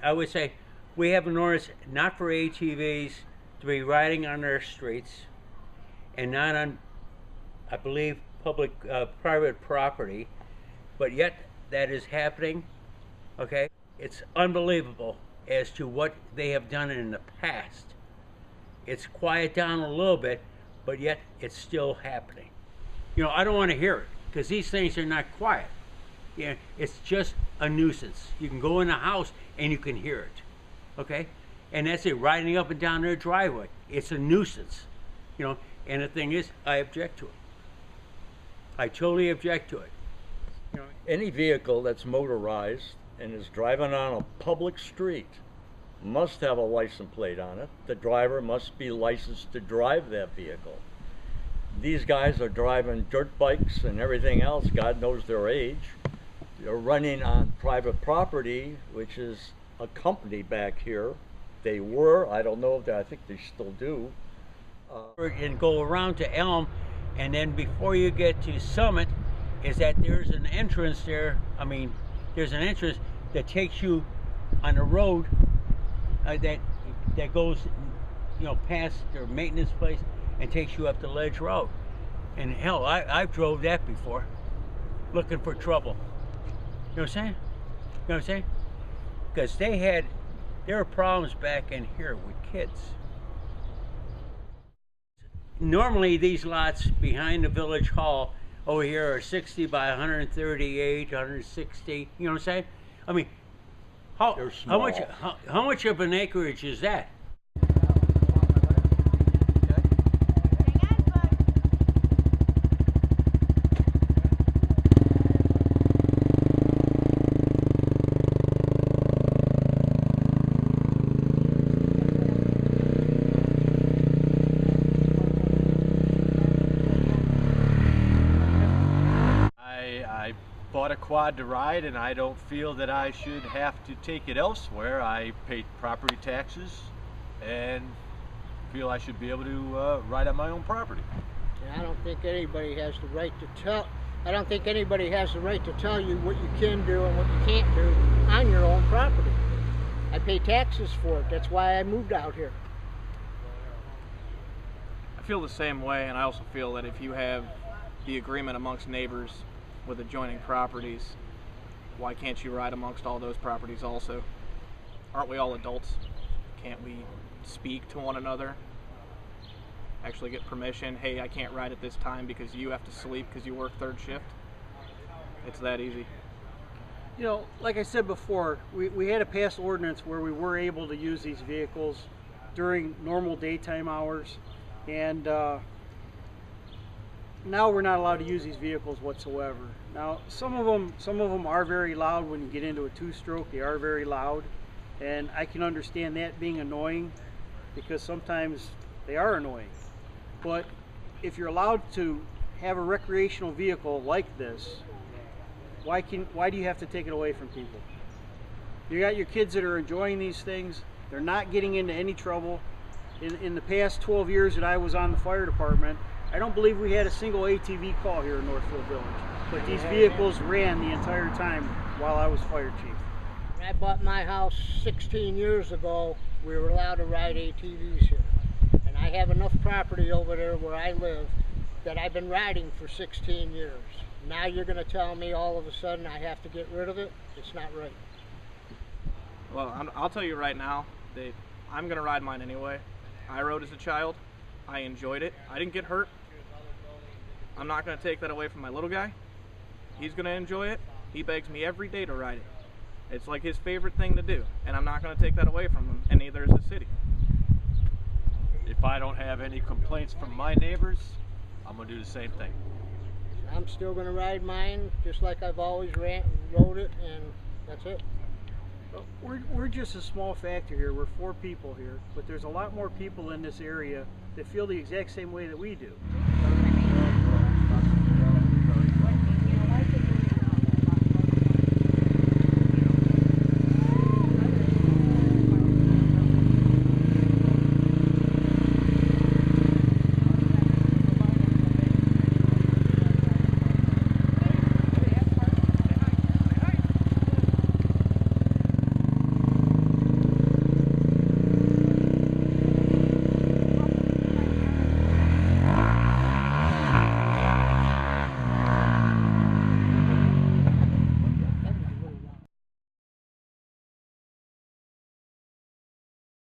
I would say we have an ordinance not for ATVs to be riding on our streets and not on, I believe, private property, but yet that is happening. Okay, it's unbelievable as to what they have done in the past. It's quiet down a little bit, but yet it's still happening. You know, I don't want to hear it because these things are not quiet. Yeah, it's just a nuisance. You can go in the house and you can hear it. Okay, and that's it. Riding up and down their driveway, it's a nuisance. You know, and the thing is, I object to it. I totally object to it. You know, any vehicle that's motorized and is driving on a public street must have a license plate on it. The driver must be licensed to drive that vehicle. These guys are driving dirt bikes and everything else, God knows their age. They're running on private property, which is a company back here. They were, I don't know if they, I think they still do. And go around to Elm, and then before you get to Summit, is that there's an entrance there. I mean, there's an entrance that takes you on a road that goes, you know, past their maintenance place and takes you up the Ledge Road. And hell, I've drove that before, looking for trouble. You know what I'm saying? You know what I'm saying? Because there were problems back in here with kids. Normally these lots behind the village hall over here are 60 by 138, 160, you know what I'm saying? I mean, how much of an acreage is that? Bought a quad to ride, and I don't feel that I should have to take it elsewhere. I pay property taxes and feel I should be able to ride on my own property. And I don't think anybody has the right to tell. I don't think anybody has the right to tell you what you can do and what you can't do on your own property. I pay taxes for it. That's why I moved out here. I feel the same way, and I also feel that if you have the agreement amongst neighbors with adjoining properties, why can't you ride amongst all those properties also? Aren't we all adults? Can't we speak to one another? Actually get permission, hey, I can't ride at this time because you have to sleep because you work third shift? It's that easy. You know, like I said before, we had a past ordinance where we were able to use these vehicles during normal daytime hours, and now we're not allowed to use these vehicles whatsoever. Now, some of them are very loud. When you get into a two-stroke, they are very loud, and I can understand that being annoying because sometimes they are annoying. But if you're allowed to have a recreational vehicle like this, why do you have to take it away from people? You got your kids that are enjoying these things. They're not getting into any trouble. In the past 12 years that I was on the fire department, I don't believe we had a single ATV call here in Northfield Village, but these vehicles ran the entire time while I was fire chief. When I bought my house 16 years ago, we were allowed to ride ATVs here. And I have enough property over there where I live that I've been riding for 16 years. Now you're going to tell me all of a sudden I have to get rid of it? It's not right. Well, I'll tell you right now that I'm going to ride mine anyway. I rode as a child. I enjoyed it. I didn't get hurt. I'm not going to take that away from my little guy. He's going to enjoy it. He begs me every day to ride it. It's like his favorite thing to do, and I'm not going to take that away from him, and neither is the city. If I don't have any complaints from my neighbors, I'm going to do the same thing. I'm still going to ride mine just like I've always rode it, and that's it. We're just a small factor here. We're 4 people here, but there's a lot more people in this area that feel the exact same way that we do.